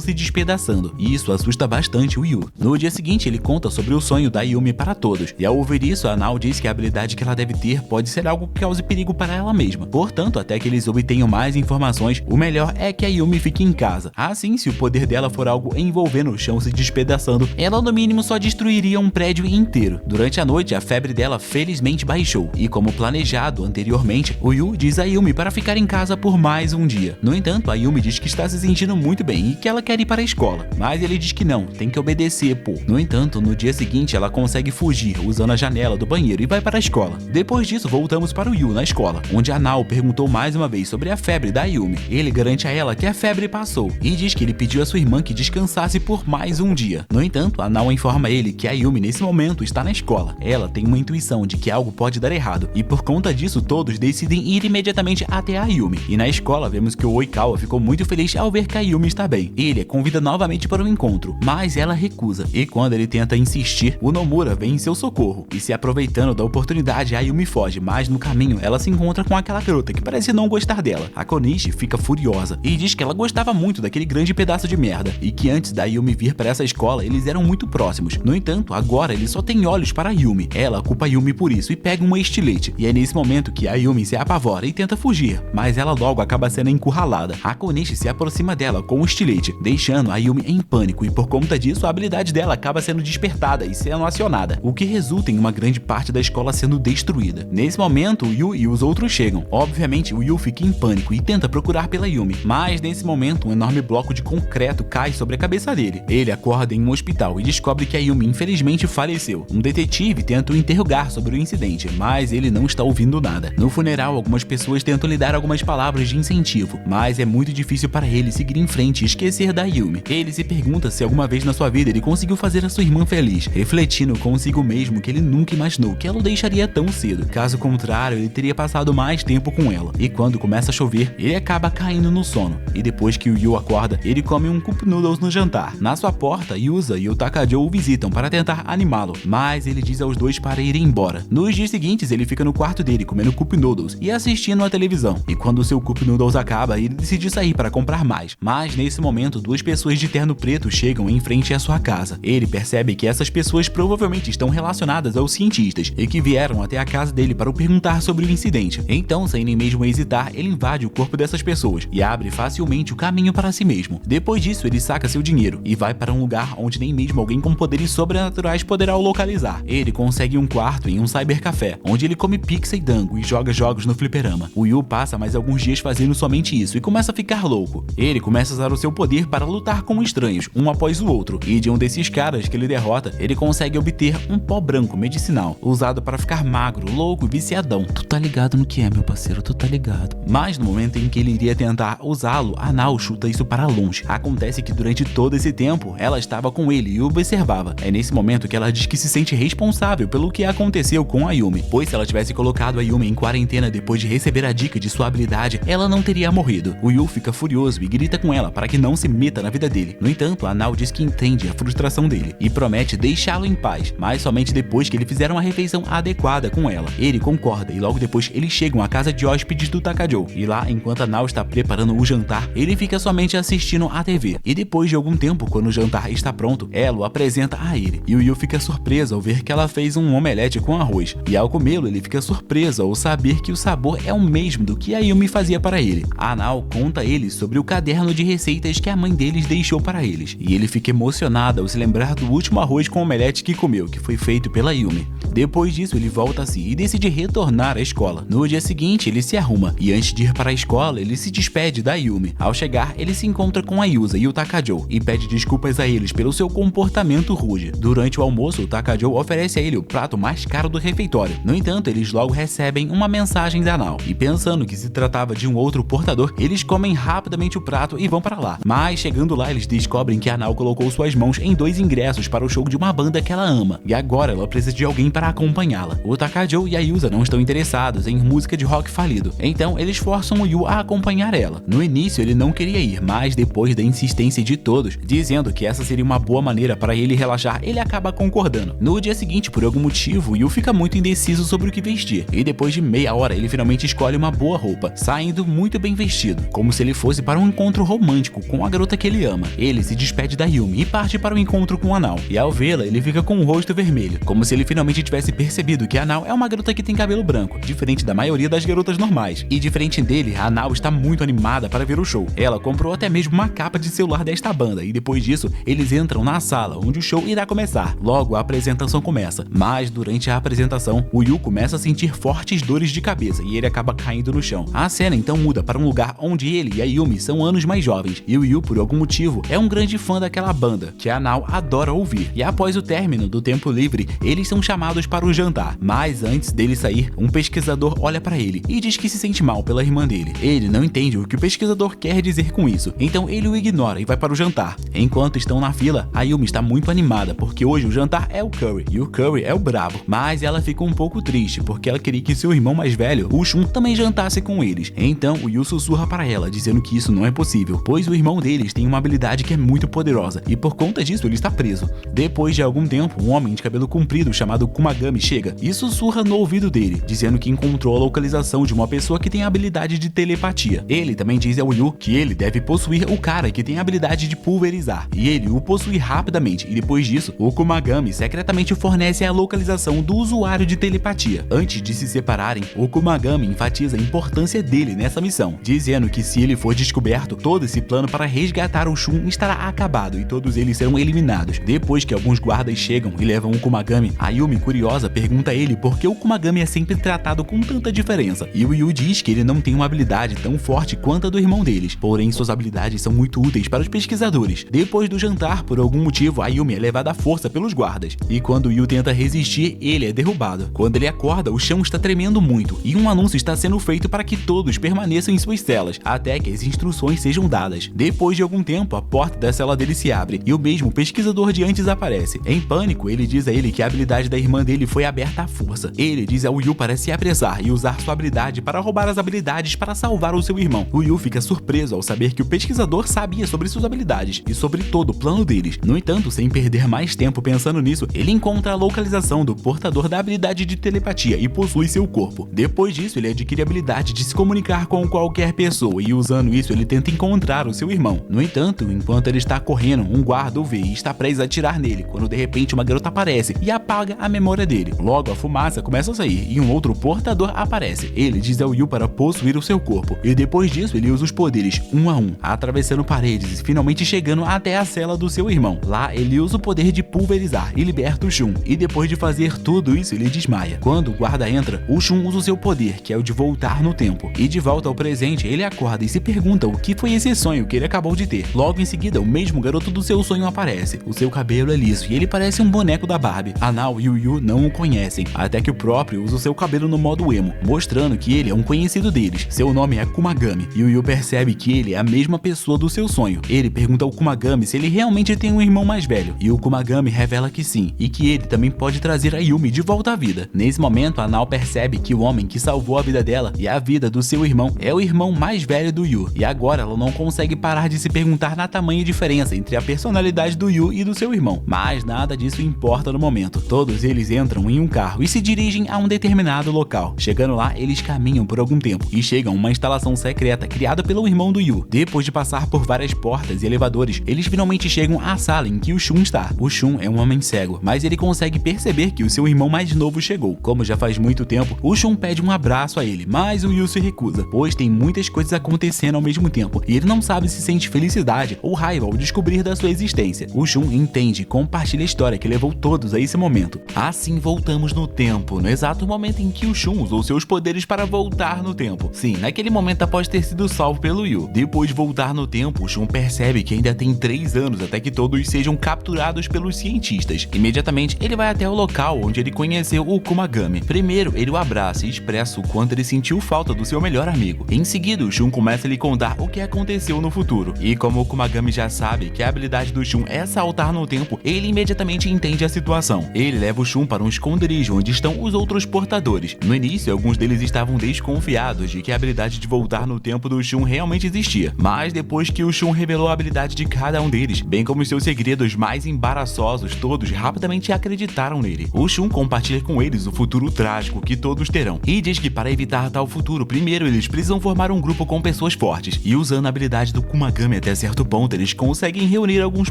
se despedaçando, e isso assusta bastante o Yu. No dia seguinte, ele conta sobre o sonho da Yumi para todos, e ao ouvir isso, a Nao diz que a habilidade que ela deve ter pode ser algo que cause perigo para ela mesma. Portanto, até que eles obtenham mais informações, o melhor é que a Yumi fique em casa. Assim, se o poder dela for algo envolvendo o chão se despedaçando, ela no mínimo só destruiria um prédio inteiro. Durante a noite, a febre dela felizmente baixou, e como planejado anteriormente, o Yu diz a Yumi para ficar em casa por mais um dia. No entanto, a Yumi diz que está se sentindo muito bem e que ela quer ir para a escola, mas ele diz que não, tem que obedecer, pô. No entanto, no dia seguinte, ela consegue fugir usando a janela do banheiro e vai para a escola. Depois disso, voltamos para o Yu na escola, onde a Nao perguntou mais uma vez sobre a febre da Yumi. Ele garante a ela que a febre passou e diz que ele pediu a sua irmã que descansasse por mais um dia. No entanto, a Nao informa ele que a Yumi nesse momento está na escola. Ela tem uma intuição de que algo pode dar errado e por conta disso todos decidem ir imediatamente até a Yumi. E na escola vemos que o Oikawa ficou muito feliz ao ver que a Yumi está bem. Ele a convida novamente para o encontro, mas ela recusa. E quando ele tenta insistir, o Nomura vem em seu socorro e se aproveitando da oportunidade, a Yumi foge, mas no caminho ela se encontra com aquela garota que parece não gostar dela. A Konishi fica furiosa e diz que ela gostava muito daquele grande pedaço de merda e que antes da Yumi vir para essa escola eles eram muito próximos. No entanto, agora ele só tem olhos para a Yumi. Ela culpa a Yumi por isso e pega um estilete. E é nesse momento que a Yumi se apavora e tenta fugir, mas ela logo acaba sendo encurralada. A Konishi se aproxima dela com o estilete, deixando a Yumi em pânico e por conta disso a habilidade dela acaba sendo despertada e sendo acionada, o que resulta em uma grande parte da escola sendo destruída. Nesse momento, o Yu e os outros chegam. Obviamente, o Yu fica em pânico e tenta procurar pela Yumi, mas nesse momento um enorme bloco de concreto cai sobre a cabeça dele. Ele acorda em um hospital e descobre que a Yumi infelizmente faleceu. Um detetive tenta o interrogar sobre o incidente, mas ele não está ouvindo nada. No funeral, algumas pessoas tentam lhe dar algumas palavras de incentivo, mas é muito difícil para ele seguir em frente e esquecer da Yumi. Ele se pergunta se alguma vez na sua vida ele conseguiu fazer a sua irmã feliz, refletindo consigo mesmo que ele nunca imaginou que ela o deixaria tão cedo. Caso contrário, ele teria passado mais tempo com ela. E quando começa a chover, ele acaba caindo no sono. E depois que o Yu acorda, ele come um Cup Noodles no jantar. Na sua porta, Yusa e o Takajou o visitam para tentar animá-lo, mas ele diz aos dois para irem embora. Nos dias seguintes, ele fica no quarto dele comendo Cup Noodles e assistindo à televisão. E quando o seu Cup Noodles acaba, ele decide sair para comprar mais. Mas nesse momento, duas pessoas de terno preto chegam em frente à sua casa. Ele percebe que essas pessoas provavelmente estão relacionadas aos cientistas e que vieram até a casa dele para o perguntar sobre o incidente. Então, sem nem mesmo hesitar, ele invade o corpo dessas pessoas e abre facilmente o caminho para si mesmo. Depois disso, ele saca seu dinheiro e vai para um lugar onde nem mesmo alguém com poderes sobrenaturais poderá o localizar. Ele consegue um quarto em um cybercafé, onde ele come pizza e dango e joga jogos no fliperama. O Yu passa mais alguns dias fazendo somente isso e começa a ficar louco. Ele começa a usar o seu poder para lutar com estranhos, um após o outro, e de um desses caras que ele derrota, ele consegue obter um pó branco medicinal, usado para ficar magro, louco e viciadão. Tu tá ligado no que é, meu parceiro, tu tá ligado. Mas no momento em que ele iria tentar usá-lo, a Nao chuta isso para longe. Acontece que durante todo esse tempo, ela estava com ele e o observava. É nesse momento que ela diz que se sente responsável pelo que aconteceu com a Yumi, pois se ela tivesse colocado a Yumi em quarentena depois de receber a dica de sua habilidade, ela não teria morrido. O Yu fica furioso e grita com ela para que não se meta na vida dele. No entanto, a Nao diz que entende a frustração dele e promete deixá-lo em paz, mas somente depois que ele fizer uma refeição adequada com ela. Ele concorda e logo depois eles chegam à casa de hóspedes do Takajou. E lá, enquanto a Nao está preparando o jantar, ele fica somente assistindo a TV. E depois de algum tempo, quando o jantar está pronto, ela o apresenta a ele. E o Yu fica surpreso ao ver que ela fez um omelete com arroz. E ao comê-lo, ele fica surpreso ao saber que o sabor é o mesmo do que a Yumi fazia para ele. A Nao conta a ele sobre o caderno de receitas que a mãe deles deixou para eles. E ele fica emocionado ao se lembrar do último arroz com omelete que comeu, que foi feito pela Yumi. Depois disso, ele volta a si e decide retornar à escola. No dia seguinte, ele se arruma e antes de ir para a escola, ele se despede da Yumi. Ao chegar, ele se encontra com a Yusa e o Takajou e pede desculpas a eles pelo seu comportamento rude. Durante o almoço, o Takajou oferece a ele o prato mais caro do refeitório. No entanto, eles logo recebem uma mensagem da Nao e pensando que se tratava de um outro portador, eles comem rapidamente o prato e vão para lá. Mas chegando lá, eles descobrem que a Nao colocou suas mãos em 2 ingressos para o show de uma banda que ela ama, e agora ela precisa de alguém para acompanhá-la. O Takajou e a Yusa não estão interessados em música de rock falido, então eles forçam o Yu a acompanhar ela. No início ele não queria ir, mas depois da insistência de todos, dizendo que essa seria uma boa maneira para ele relaxar, ele acaba concordando. No dia seguinte, por algum motivo, o Yu fica muito indeciso sobre o que vestir, e depois de meia hora ele finalmente escolhe uma boa roupa, saindo muito bem vestido, como se ele fosse para um encontro romântico com a garota que ele ama. Ele se despede da Yumi e parte para o encontro com a Nao, e ao vê-la ele fica com o rosto vermelho, como se ele finalmente tivesse percebido que a Nao é uma garota que tem cabelo branco, diferente da maioria das garotas normais. E diferente dele, a Nao está muito animada para ver o show. Ela comprou até mesmo uma capa de celular desta banda, e depois disso eles entram na sala onde o show irá começar. Logo a apresentação começa, mas durante a apresentação o Yu começa a sentir fortes dores de cabeça e ele acaba caindo no chão. A cena então muda para um lugar onde ele e a Yumi são anos mais jovens, e o Yu por algum motivo é um grande fã daquela banda que a Nao adora ouvir. E após o término do tempo livre, eles são chamados para o jantar, mas antes dele sair, um pesquisador olha para ele e diz que se sente mal pela irmã dele. Ele não entende o que o pesquisador quer dizer com isso, então ele o ignora e vai para o jantar. Enquanto estão na fila, a Yumi está muito animada porque hoje o jantar é o Curry e o Curry é o brabo, mas ela fica um pouco triste porque ela queria que seu irmão mais velho, o Shun, também jantasse com eles. Então o Yu sussurra para ela dizendo que isso não é possível, pois o irmão deles tem uma habilidade que é muito poderosa e por conta disso ele está preso. Depois de algum tempo, um homem de cabelo comprido chamado Kumagami chega e sussurra no ouvido dele, dizendo que encontrou a localização de uma pessoa que tem a habilidade de telepatia. Ele também diz ao Yu que ele deve possuir o cara que tem a habilidade de pulverizar, e ele o possui rapidamente, e depois disso, o Kumagami secretamente fornece a localização do usuário de telepatia. Antes de se separarem, o Kumagami enfatiza a importância dele nessa missão, dizendo que se ele for descoberto, todo esse plano para resgatar o Shun estará acabado e todos eles serão eliminados. Depois que alguns guardas chegam e levam o Kumagami, a Yumi, curiosa, pergunta a ele por que o Kumagami é sempre tratado com tanta diferença, e o Yu diz que ele não tem uma habilidade tão forte quanto a do irmão deles, porém suas habilidades são muito úteis para os pesquisadores. Depois do jantar, por algum motivo, a Yumi é levada à força pelos guardas, e quando o Yu tenta resistir, ele é derrubado. Quando ele acorda, o chão está tremendo muito, e um anúncio está sendo feito para que todos permaneçam em suas celas, até que as instruções sejam dadas. Depois de algum tempo, a porta da cela dele se abre, e o mesmo pesquisador de antes aparece. Em pânico, ele diz a ele que a habilidade da irmã dele foi aberta à força. Ele diz ao Yu para se apressar e usar sua habilidade para roubar as habilidades para salvar o seu irmão. O Yu fica surpreso ao saber que o pesquisador sabia sobre suas habilidades e sobre todo o plano deles. No entanto, sem perder mais tempo pensando nisso, ele encontra a localização do portador da habilidade de telepatia e possui seu corpo. Depois disso, ele adquire a habilidade de se comunicar com qualquer pessoa e usando isso, ele tenta encontrar o seu irmão. No entanto, enquanto ele está correndo, um guarda o vê e está prestes a atirar nele, quando de repente uma garota aparece e apaga a memória dele. Logo, a fumaça começa a sair e um outro portador aparece. Ele diz ao Yu para possuir o seu corpo, e depois disso ele usa os poderes um a um, atravessando paredes e finalmente chegando até a cela do seu irmão. Lá, ele usa o poder de pulverizar e liberta o Shun, e depois de fazer tudo isso, ele desmaia. Quando o guarda entra, o Shun usa o seu poder, que é o de voltar no tempo, e de volta ao presente, ele acorda e se pergunta o que foi esse sonho que ele acabou de ter. Logo em seguida, o mesmo garoto do seu sonho aparece. O seu cabelo é liso e ele parece um boneco da Barbie. A Nao e o Yu não o conhecem, até que o próprio usa o seu cabelo no modo emo, mostrando que ele é um conhecido deles. Seu nome é Kumagami, e o Yu percebe que ele é a mesma pessoa do seu sonho. Ele pergunta ao Kumagami se ele realmente tem um irmão mais velho, e o Kumagami revela que sim, e que ele também pode trazer a Yumi de volta à vida. Nesse momento, a Nao percebe que o homem que salvou a vida dela e a vida do seu irmão é o irmão mais velho do Yu, e agora ela não consegue parar de se perguntar na tamanha diferença entre a personalidade do Yu e do seu irmão. Mas nada disso importa no momento. Todos eles entram em um carro e se dirigem a um determinado local. Chegando lá, eles caminham por algum tempo e chegam a uma instalação secreta criada pelo irmão do Yu. Depois de passar por várias portas e elevadores, eles finalmente chegam à sala em que o Shun está. O Shun é um homem cego, mas ele consegue perceber que o seu irmão mais novo chegou. Como já faz muito tempo, o Shun pede um abraço a ele, mas o Yu se recusa, pois tem muitas coisas acontecendo ao mesmo tempo e ele não sabe se sente felicidade ou raiva ao descobrir da sua existência. O Shun entende e compartilha a história que levou todos a esse momento. Assim voltamos no tempo, no exato momento em que o Shun usou seus poderes para voltar no tempo. Sim, naquele momento após ter sido salvo pelo Yu. Depois de voltar no tempo, o Shun percebe que ainda tem 3 anos até que todos sejam capturados pelos cientistas. Imediatamente, ele vai até o local onde ele conheceu o Kumagami. Primeiro, ele o abraça e expressa o quanto ele sentiu falta do seu melhor amigo. Em seguida, o Shun começa a lhe contar o que aconteceu no futuro. futuro. E como o Kumagami já sabe que a habilidade do Shun é saltar no tempo, ele imediatamente entende a situação. Ele leva o Shun para um esconderijo onde estão os outros portadores. No início, alguns deles estavam desconfiados de que a habilidade de voltar no tempo do Shun realmente existia, mas depois que o Shun revelou a habilidade de cada um deles, bem como seus segredos mais embaraçosos, todos rapidamente acreditaram nele. O Shun compartilha com eles o futuro trágico que todos terão, e diz que para evitar tal futuro, primeiro eles precisam formar um grupo com pessoas fortes, e usando a habilidade do Kumagami até certo ponto, eles conseguem reunir alguns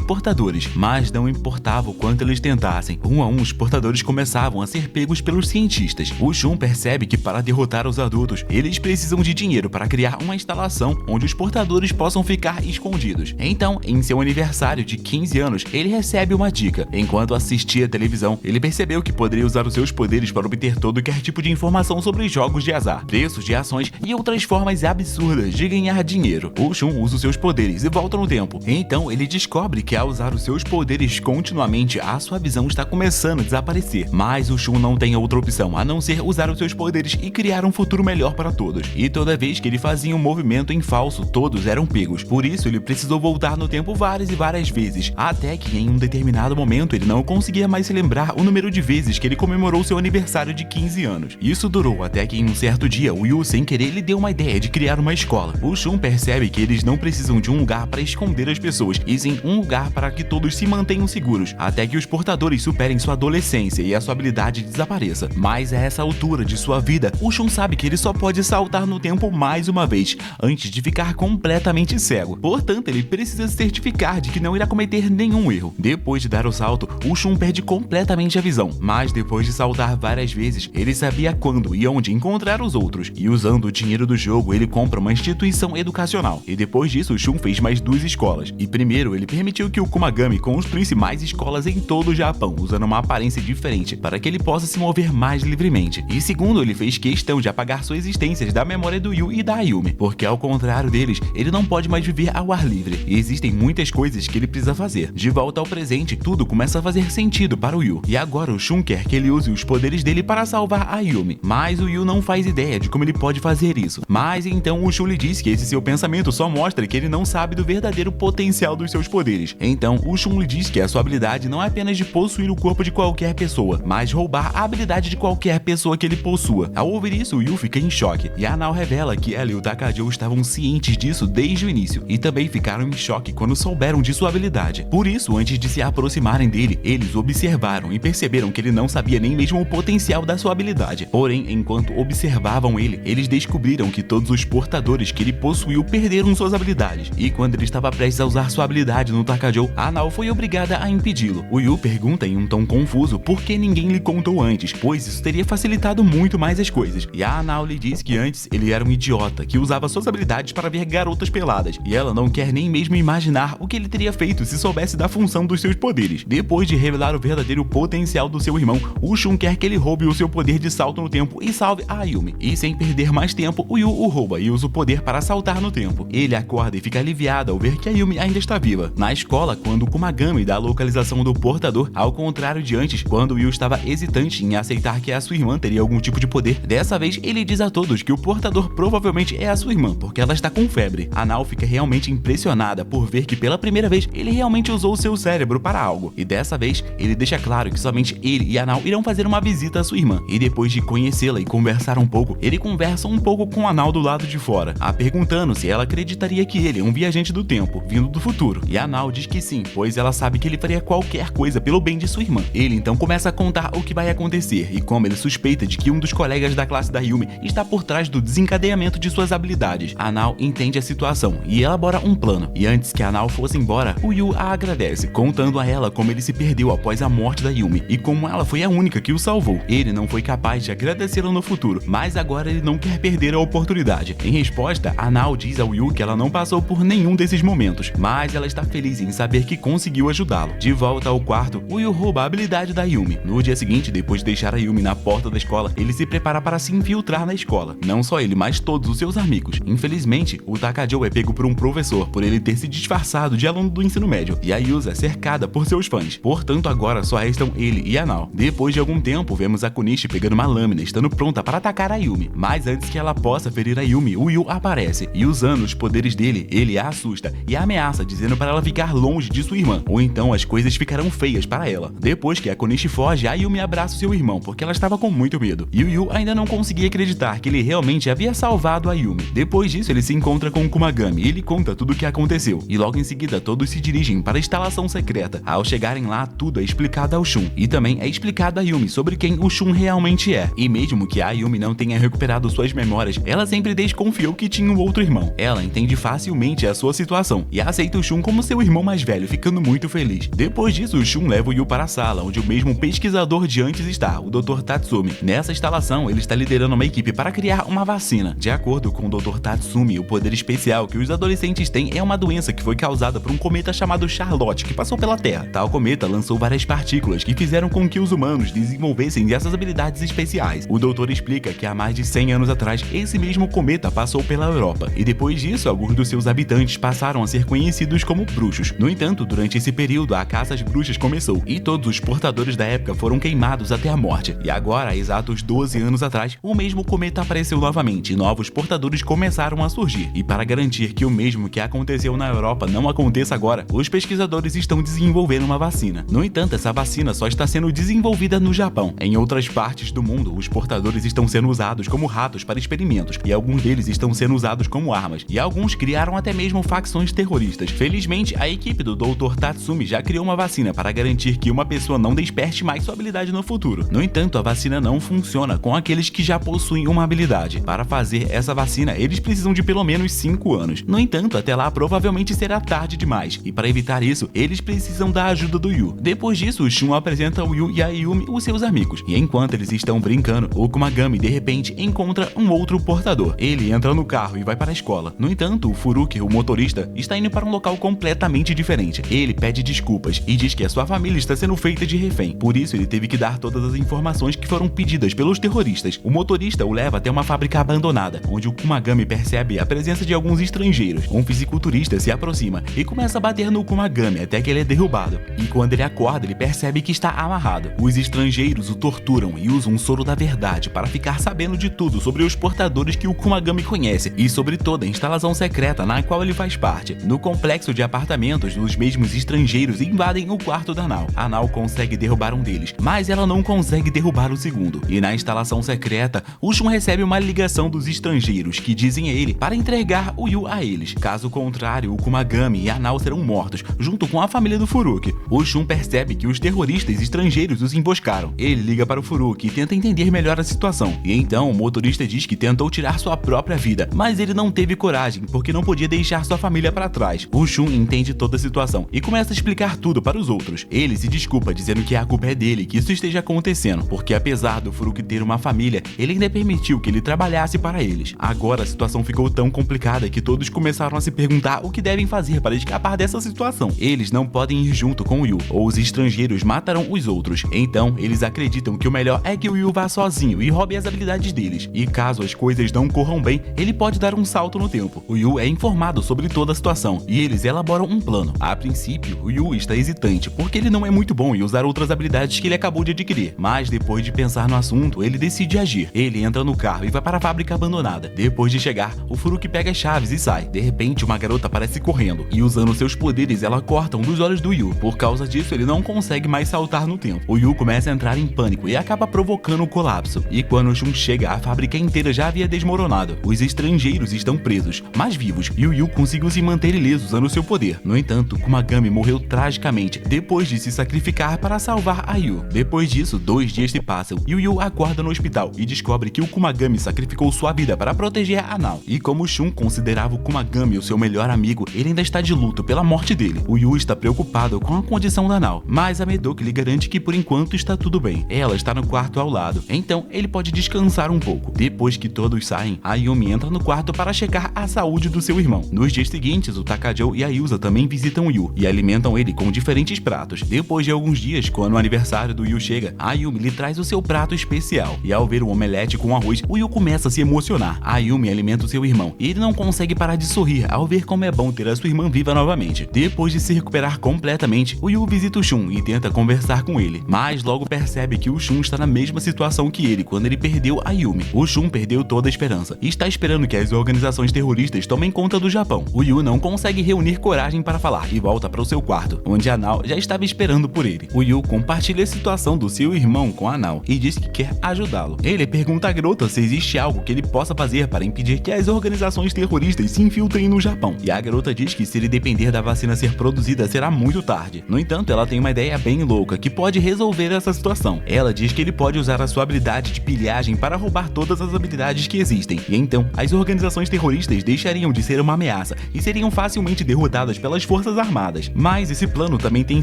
portadores, mas não importava o quanto eles tentassem, um a um os portadores começavam a ser pegos pelos cientistas. O Shun percebe que para derrotar os adultos, eles precisam de dinheiro para criar uma instalação onde os portadores possam ficar escondidos. Então, em seu aniversário de 15 anos, ele recebe uma dica. Enquanto assistia a televisão, ele percebeu que poderia usar os seus poderes para obter todo qualquer tipo de informação sobre jogos de azar, preços de ações e outras formas absurdas de ganhar dinheiro. O Shun usa os seus poderes e volta no tempo. Então, ele descobre que ao usar os seus poderes continuamente, a sua visão está começando a desaparecer. Mas o Shun não tem outra opção a não ser usar os seus poderes e criar um futuro melhor para todos. E toda vez que ele fazia um movimento em falso, todos eram pegos. Por isso, ele precisou voltar no tempo várias e várias vezes, até que em um determinado momento ele não conseguia mais se lembrar o número de vezes que ele comemorou seu aniversário de 15 anos. Isso durou até que em um certo dia, o Yu, sem querer, lhe deu uma ideia de criar uma escola. O Shun percebe que eles não precisam de um lugar para esconder as pessoas, e sim um lugar para que todos se mantenham seguros, até que os portadores superem sua adolescência e a sua habilidade desapareça. Mas a essa altura de sua vida, o Shun sabe que ele só pode saltar no tempo mais uma vez, antes de ficar completamente cego. Portanto, ele precisa se certificar de que não irá cometer nenhum erro. Depois de dar o salto, o Shun perde completamente a visão, mas depois de saltar várias vezes, ele sabia quando e onde encontrar os outros, e usando o dinheiro do jogo, ele compra uma instituição educacional. E depois disso, o Shun fez mais 2 escolas. E primeiro, ele permitiu que o Kumagami construísse mais escolas em todo o Japão, usando uma aparência diferente, para que ele possa se mover mais livremente. E segundo, ele fez questão de apagar suas existências da memória do Yu e da Ayumi, porque ao contrário deles, ele não pode mais viver ao ar livre, e existem muitas coisas que ele precisa fazer. De volta ao presente, tudo começa a fazer sentido para o Yu, e agora o Shun quer que ele use os poderes dele para salvar a Ayumi, mas o Yu não faz ideia de como ele pode fazer isso. Mas então o Shun lhe diz que esse seu pensamento só mostra que ele não sabe do verdadeiro potencial dos seus poderes. Então o Shun lhe diz que a sua habilidade não é apenas de possuir o corpo de qualquer pessoa, mas roubar a habilidade de qualquer pessoa que ele possua. Ao ouvir isso, o Yu fica em choque, e a Nao revela que ela e o Takajou estavam cientes disso desde o início, e também ficaram em choque quando souberam de sua habilidade. Por isso, antes de se aproximarem dele, eles observaram e perceberam que ele não sabia nem mesmo o potencial da sua habilidade. Porém, enquanto observavam ele, eles descobriram que todos os portadores que ele possuiu perderam suas habilidades, e quando ele estava prestes a usar sua habilidade no Takajou, a Nao foi obrigada a impedi-lo. O Yu pergunta em um tom confuso por que ninguém lhe contou antes, pois isso teria facilitado muito mais as coisas, e a Nao lhe diz que antes ele era um idiota que usava suas habilidades para ver garotas peladas, e ela não quer nem mesmo imaginar o que ele teria feito se soubesse da função dos seus poderes. Depois de revelar o verdadeiro potencial do seu irmão, o Shun quer que ele roube o seu poder de salto no tempo e salve a Ayumi, e sem perder mais tempo, o Yu o rouba e usa o poder para saltar no tempo. Ele acorda e fica aliviado ao ver que a Ayumi ainda está viva. Na escola, quando o Kumagami dá a localização do portador, ao contrário de antes, quando o Yu estava hesitante em aceitar que a sua irmã teria algum tipo de poder, dessa vez ele diz a todos que o portador provavelmente é a sua irmã, porque ela está com febre. A Nao fica realmente impressionada por ver que pela primeira vez ele realmente usou o seu cérebro para algo, e dessa vez ele deixa claro que somente ele e a Nao irão fazer uma visita à sua irmã, e depois de conhecê-la e conversar um pouco, ele conversa um pouco com a Nao do lado de fora, a perguntando se ela acreditaria que ele é um viajante do tempo, vindo do futuro, e a Nao diz que sim, pois ela sabe que ele faria qualquer coisa pelo bem de sua irmã. Ele então começa a contar o que vai acontecer, e como ele suspeita de que um dos colegas da classe da Yumi está por trás do desencadeamento de suas habilidades, a Nao entende a situação e elabora um plano, e antes que a Nao fosse embora, o Yu a agradece, contando a ela como ele se perdeu após a morte da Yumi, e como ela foi a única que o salvou. Ele não foi capaz de agradecê-la no futuro, mas agora ele não quer perder a oportunidade. Em resposta, a Nao diz ao Yu que ela não passou por nenhum desses momentos, mas ela está feliz em saber que conseguiu ajudá-lo. De volta ao quarto, o Yu rouba a habilidade da Yumi. No dia seguinte, depois de deixar a Yumi na porta da escola, ele se prepara para se infiltrar na escola. Não só ele, mas todos os seus amigos. Infelizmente, o Takajou é pego por um professor por ele ter se disfarçado de aluno do ensino médio, e a Yusa é cercada por seus fãs. Portanto, agora só restam ele e a Nao. Depois de algum tempo, vemos a Kunishi pegando uma lâmina, estando pronta para atacar a Yumi. Mas antes que ela possa ferir a Yumi, o Yu aparece, e usando os poderes dele, Ele a assusta e a ameaça, dizendo para ela ficar longe de sua irmã, ou então as coisas ficarão feias para ela. Depois que a Konishi foge, a Yumi abraça seu irmão, porque ela estava com muito medo. E o Yu ainda não conseguia acreditar que ele realmente havia salvado a Yumi. Depois disso, ele se encontra com o Kumagami e ele conta tudo o que aconteceu. E logo em seguida, todos se dirigem para a instalação secreta. Ao chegarem lá, tudo é explicado ao Shun. E também é explicado a Yumi sobre quem o Shun realmente é. E mesmo que a Yumi não tenha recuperado suas memórias, ela sempre desconfiou que tinha um outro irmão. Ela entende facilmente a sua situação e aceita o Shun como seu irmão mais velho, ficando muito feliz. Depois disso, o Shun leva o Yu para a sala, onde o mesmo pesquisador de antes está, o Dr. Tatsumi. Nessa instalação, ele está liderando uma equipe para criar uma vacina. De acordo com o Dr. Tatsumi, o poder especial que os adolescentes têm é uma doença que foi causada por um cometa chamado Charlotte, que passou pela Terra. Tal cometa lançou várias partículas que fizeram com que os humanos desenvolvessem essas habilidades especiais. O doutor explica que há mais de 100 anos atrás, esse mesmo cometa passou pela Europa, e depois disso, alguns dos seus habitantes passaram a ser conhecidos como bruxos. No entanto, durante esse período, a caça às bruxas começou, e todos os portadores da época foram queimados até a morte. E agora, há exatos 12 anos atrás, o mesmo cometa apareceu novamente e novos portadores começaram a surgir. E para garantir que o mesmo que aconteceu na Europa não aconteça agora, os pesquisadores estão desenvolvendo uma vacina. No entanto, essa vacina só está sendo desenvolvida no Japão. Em outras partes do mundo, os portadores estão sendo usados como ratos para experimentos, e alguns deles estão sendo usados como armas, e alguns criaram até mesmo facções terroristas. Felizmente, a equipe do Dr. Tatsumi já criou uma vacina para garantir que uma pessoa não desperte mais sua habilidade no futuro. No entanto, a vacina não funciona com aqueles que já possuem uma habilidade. Para fazer essa vacina, eles precisam de pelo menos 5 anos. No entanto, até lá provavelmente será tarde demais, e para evitar isso, eles precisam da ajuda do Yu. Depois disso, o Shun apresenta ao Yu e a Yumi os seus amigos, e enquanto eles estão brincando, o Kumagami de repente encontra um outro portador. Ele entra no carro e vai para a escola. No entanto, o Furuki, o motorista, está indo para um local completamente diferente. Ele pede desculpas e diz que a sua família está sendo feita de refém. Por isso, ele teve que dar todas as informações que foram pedidas pelos terroristas. O motorista o leva até uma fábrica abandonada, onde o Kumagami percebe a presença de alguns estrangeiros. Um fisiculturista se aproxima e começa a bater no Kumagami até que ele é derrubado. E quando ele acorda, ele percebe que está amarrado. Os estrangeiros o torturam e usam um soro da verdade para ficar sabendo de tudo sobre os portadores que o Kumagami conhece e sobre toda a instalação secreta na qual ele faz parte. No complexo de apartamentos, os mesmos estrangeiros invadem o quarto da Nao. A Nao consegue derrubar um deles, mas ela não consegue derrubar o segundo. E na instalação secreta, o Shun recebe uma ligação dos estrangeiros que dizem a ele para entregar o Yu a eles. Caso contrário, o Kumagami e a Nao serão mortos, junto com a família do Furuki. O Shun percebe que os terroristas estrangeiros os emboscaram. Ele liga para o Furuki e tenta entender melhor a situação. E então o motorista diz que tentou tirar sua própria vida, mas ele não teve coragem porque não podia deixar sua família para trás. O Shun entende toda a situação e começa a explicar tudo para os outros. Ele se desculpa dizendo que a culpa é dele que isso esteja acontecendo, porque apesar do Furuki ter uma família, ele ainda permitiu que ele trabalhasse para eles. Agora a situação ficou tão complicada que todos começaram a se perguntar o que devem fazer para escapar dessa situação. Eles não podem ir junto com o Yu, ou os estrangeiros matarão os outros. Então, eles acreditam que o melhor é que o Yu vá sozinho e roube as habilidades deles. E caso as coisas não corram bem, ele pode dar um salto no tempo. O Yu é informado sobre toda a situação e eles elaboram um plano. A princípio, o Yu está hesitante porque ele não é muito bom em usar outras habilidades que ele acabou de adquirir. Mas depois de pensar no assunto, ele decide agir. Ele entra no carro e vai para a fábrica abandonada. Depois de chegar, o Furuki pega as chaves e sai. De repente, uma garota aparece correndo e usando seus poderes, ela corta um dos olhos do Yu. Por causa disso, ele não consegue mais saltar no tempo. O Yu começa a entrar em pânico e acaba provocando o colapso. E quando o Shun chega, a fábrica inteira já havia desmoronado. Os estrangeiros estão presos, mas vivos, e o Yu conseguiu se manter ileso usando seu poder. No entanto, Kumagami morreu tragicamente depois de se sacrificar para salvar a Yu. Depois disso, 2 dias se passam e o Yu acorda no hospital e descobre que o Kumagami sacrificou sua vida para proteger a Nao. E como o Shun considerava o Kumagami o seu melhor amigo, ele ainda está de luto pela morte dele. O Yu está preocupado com a condição da Nao, mas a Medoki lhe garante que por enquanto está tudo bem. Ela está no quarto ao lado, então ele pode descansar um pouco. Depois que todos saem, a Yumi entra no quarto para checar a saúde do seu irmão. Nos dias seguintes, o Takajou e a Yusa também visitam o Yu e alimentam ele com diferentes pratos. Depois de alguns dias, quando o aniversário do Yu chega, a Yumi lhe traz o seu prato especial. E ao ver o omelete com arroz, o Yu começa a se emocionar. A Yumi alimenta o seu irmão e ele não consegue parar de sorrir ao ver como é bom ter a sua irmã viva novamente. Depois de se recuperar completamente, o Yu visita o Shun e tenta conversar com ele, mas logo percebe que o Shun está na mesma situação que ele quando ele perdeu a Yumi. O Shun perdeu toda a esperança e está esperando que as organizações terroristas tomem conta do Japão. O Yu não consegue reunir coragem para falar e volta para o seu quarto, onde a Nao já estava esperando por ele. O Yu compartilha a situação do seu irmão com a Nao e diz que quer ajudá-lo. Ele pergunta à garota se existe algo que ele possa fazer para impedir que as organizações terroristas se infiltrem no Japão. E a garota diz que se ele depender da vacina ser produzida será muito tarde. No entanto, ela tem uma ideia bem louca que pode resolver essa situação. Ela diz que ele pode usar a sua habilidade de pilhagem para roubar todas as habilidades que existem. E então, as organizações terroristas deixariam de ser uma ameaça e seriam facilmente derrotadas pelas forças armadas. Mas esse plano também tem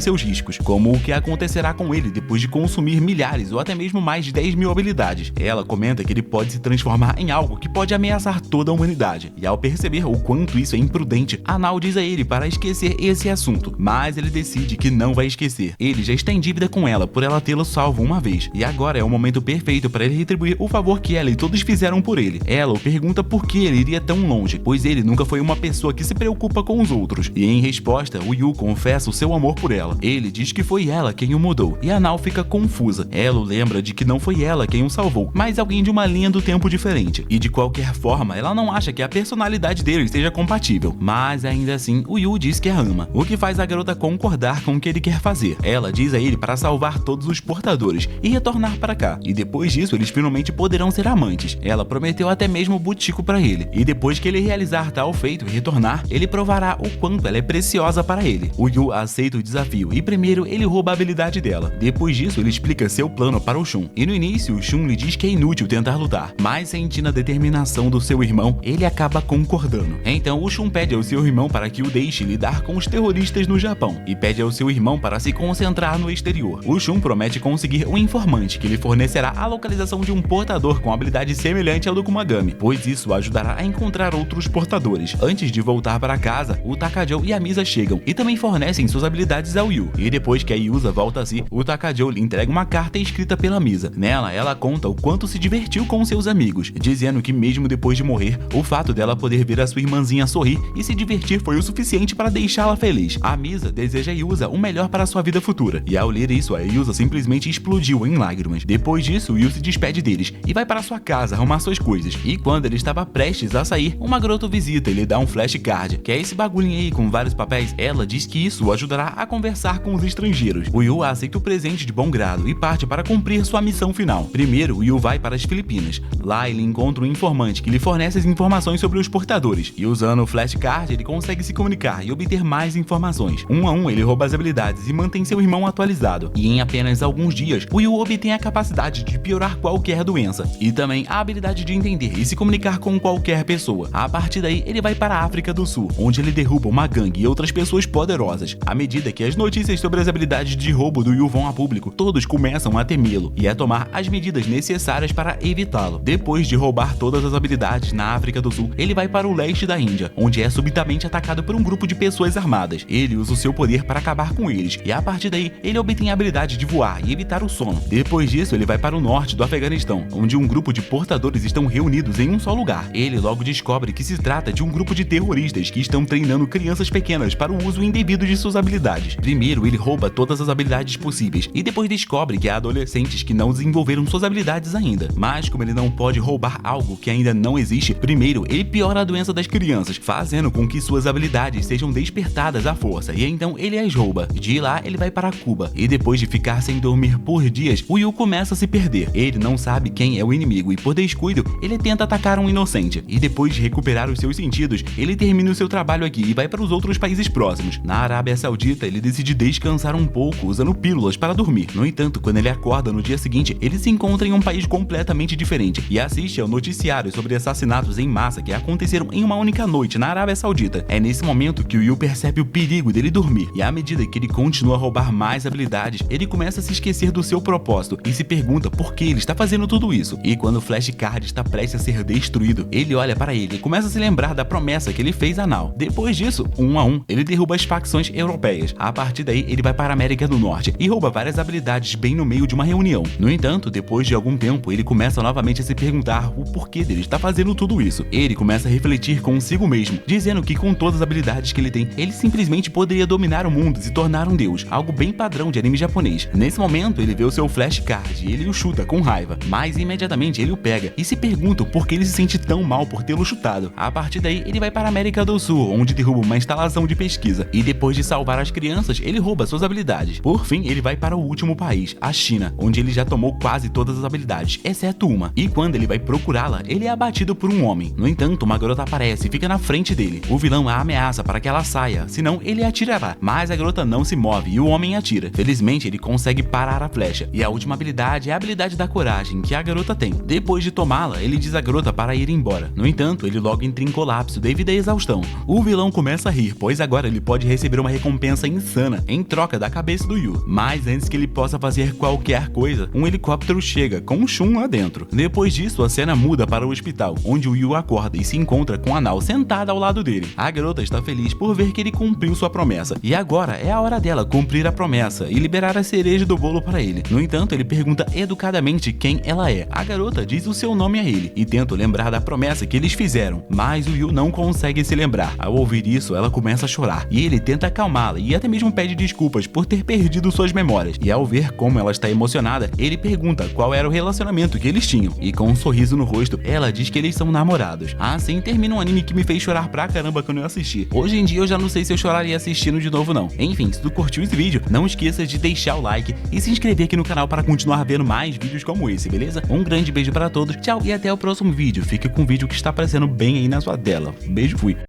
seus riscos, como o que acontecerá com ele depois de consumir milhares ou até mesmo mais de 10 mil habilidades. Ela comenta que ele pode se transformar em algo que pode ameaçar toda a humanidade. E ao perceber o quanto isso é imprudente, a Nao diz a ele para esquecer esse assunto, mas ele decide que não vai esquecer. Ele já está em dívida com ela por ela tê-lo salvo uma vez, e agora é o momento perfeito para ele retribuir o favor que ela e todos fizeram por ele. Ela o pergunta por que ele iria tão longe, pois ele nunca foi uma pessoa que se preocupa com os outros, e em resposta, o Yu confessa o seu amor por ela. Ele diz que foi ela quem o mudou, e a Nao fica confusa. Ela o lembra de que não foi ela quem o salvou, mas alguém de uma linha do tempo diferente, e de qualquer forma, ela não acha que a personalidade deles seja compatível, mas ainda assim, o Yu diz que a ama, o que faz a garota concordar com o que ele quer fazer. Ela diz a ele para salvar todos os portadores e retornar para cá, e depois disso eles finalmente poderão ser amantes. Ela prometeu até mesmo o Butiko para ele, e depois que ele realizar tal feito e retornar, ele provará o quanto ela é preciosa para ele. O Yu aceita o desafio e primeiro ele rouba a habilidade dela. Depois disso ele explica seu plano para o Shun, e no início o Shun lhe diz que é inútil tentar lutar, mas sentindo a determinação do seu irmão, ele acaba concordando. Então o Shun pede ao seu irmão para que o deixe lidar com os terroristas no Japão, e pede ao seu irmão para se concentrar no exterior. O Shun promete conseguir um informante que lhe fornecerá a localização de um portador com habilidade semelhante ao do Kumagami, pois isso ajudará a encontrar outros portadores. Antes de voltar para casa, o Takajou e a Misa chegam e também fornecem suas habilidades ao Yu. E depois que a Yusa volta a si, o Takajou lhe entrega uma carta escrita pela Misa. Nela, ela conta o quanto se divertiu com seus amigos, dizendo que mesmo depois de morrer, o fato dela poder ver a sua irmãzinha sorrir e se divertir foi o suficiente para deixá-la feliz. A Misa deseja a Yusa o melhor para sua vida futura, e ao ler isso, a Yusa simplesmente explodiu em lágrimas. Depois disso, o Yu se despede deles e vai para sua casa arrumar suas coisas. E quando ele estava prestes a sair, uma garota o visita e lhe dá um flashcard, que é esse bagulhinho aí com vários papéis. Ela diz que isso o ajudará a conversar com os estrangeiros. O Yu aceita o presente de bom grado e parte para cumprir sua missão final. Primeiro, o Yu vai para as Filipinas. Lá ele encontra um informante que lhe fornece as informações sobre os portadores, e usando o flashcard ele consegue se comunicar e obter mais informações. Um a um ele rouba as habilidades e mantém seu irmão atualizado, e em apenas alguns dias o Yu obtém a capacidade de piorar qualquer doença, e também a habilidade de entender e se comunicar com qualquer pessoa. A partir daí ele vai para a África do Sul, onde ele derruba uma gangue e outras pessoas poderosas. À medida que as notícias sobre as habilidades de roubo do Yu vão a público, todos começam a temê-lo e a tomar as medidas necessárias para evitá-lo. Depois de roubar todas as habilidades na África do Sul, ele vai para o leste da Índia, onde é subitamente atacado por um grupo de pessoas armadas. Ele usa o seu poder para acabar com eles, e a partir daí ele obtém a habilidade de voar e evitar o sono. Depois disso, ele vai para o norte do Afeganistão, onde um grupo de portadores estão reunidos em um só lugar. Ele logo descobre que se trata de um grupo de terroristas que estão treinando crianças pequenas para o uso indevido de suas habilidades. Primeiro, ele rouba todas as habilidades possíveis, e depois descobre que há adolescentes que não desenvolveram suas habilidades ainda. Mas como ele não pode roubar algo que ainda não existe, primeiro ele piora a doença das crianças, fazendo com que suas habilidades sejam despertadas à força, e então ele as rouba. De lá ele vai para Cuba, e depois de ficar sem dormir por dias, o Yu começa a se perder. Ele não sabe quem é o inimigo e por descuido, ele tenta atacar um inocente, e depois de recuperar os seus sentidos, ele termina o seu trabalho aqui e vai para os outros países próximos. Na Arábia Saudita, ele decide descansar um pouco usando pílulas para dormir. No entanto, quando ele acorda no dia seguinte, ele se encontra em um país completamente diferente e assiste ao noticiário sobre assassinatos em massa que aconteceram em uma única noite na Arábia Saudita. É nesse momento que o Yu percebe o perigo dele dormir, e à medida que ele continua a roubar mais habilidades, ele começa a se esquecer do seu propósito e se pergunta por que ele está fazendo tudo isso. E quando o flashcard está prestes a ser destruído, ele olha para ele e começa a se lembrar da promessa que ele fez a Nao. Depois disso, um a um, ele derruba as facções europeias. A partir daí, ele vai para a América do Norte e rouba várias habilidades bem no meio de uma reunião. No entanto, depois de algum tempo, ele começa novamente a se perguntar o porquê dele estar fazendo tudo isso. Ele começa a refletir consigo mesmo, dizendo que com todas as habilidades que ele tem, ele simplesmente poderia dominar o mundo e se tornar um deus, algo bem padrão de anime japonês. Nesse momento, ele vê o seu flashcard e ele o chuta com raiva, mas imediatamente ele o pega e se pergunta por que ele se sente tão mal por tê-lo chutado. A partir daí, ele ele vai para a América do Sul, onde derruba uma instalação de pesquisa, e depois de salvar as crianças, ele rouba suas habilidades. Por fim, ele vai para o último país, a China, onde ele já tomou quase todas as habilidades, exceto uma. E quando ele vai procurá-la, ele é abatido por um homem. No entanto, uma garota aparece e fica na frente dele. O vilão a ameaça para que ela saia, senão ele atirará. Mas a garota não se move e o homem atira. Felizmente, ele consegue parar a flecha. E a última habilidade é a habilidade da coragem, que a garota tem. Depois de tomá-la, ele diz à garota para ir embora. No entanto, ele logo entra em colapso devido à exaustão. O vilão começa a rir, pois agora ele pode receber uma recompensa insana em troca da cabeça do Yu. Mas antes que ele possa fazer qualquer coisa, um helicóptero chega com o Shun lá dentro. Depois disso, a cena muda para o hospital, onde o Yu acorda e se encontra com a Nao sentada ao lado dele. A garota está feliz por ver que ele cumpriu sua promessa. E agora é a hora dela cumprir a promessa e liberar a cereja do bolo para ele. No entanto, ele pergunta educadamente quem ela é. A garota diz o seu nome a ele e tenta lembrar da promessa que eles fizeram, mas o Yu não consegue se lembrar. Ao ouvir isso, ela começa a chorar e ele tenta acalmá-la e até mesmo pede desculpas por ter perdido suas memórias. E ao ver como ela está emocionada, ele pergunta qual era o relacionamento que eles tinham. E com um sorriso no rosto, ela diz que eles são namorados. Assim termina um anime que me fez chorar pra caramba quando eu assisti. Hoje em dia eu já não sei se eu choraria assistindo de novo não. Enfim, se tu curtiu esse vídeo, não esqueça de deixar o like e se inscrever aqui no canal para continuar vendo mais vídeos como esse, beleza? Um grande beijo para todos, tchau e até o próximo vídeo. Fica com o vídeo que está aparecendo bem aí na sua tela. Beijo, fui!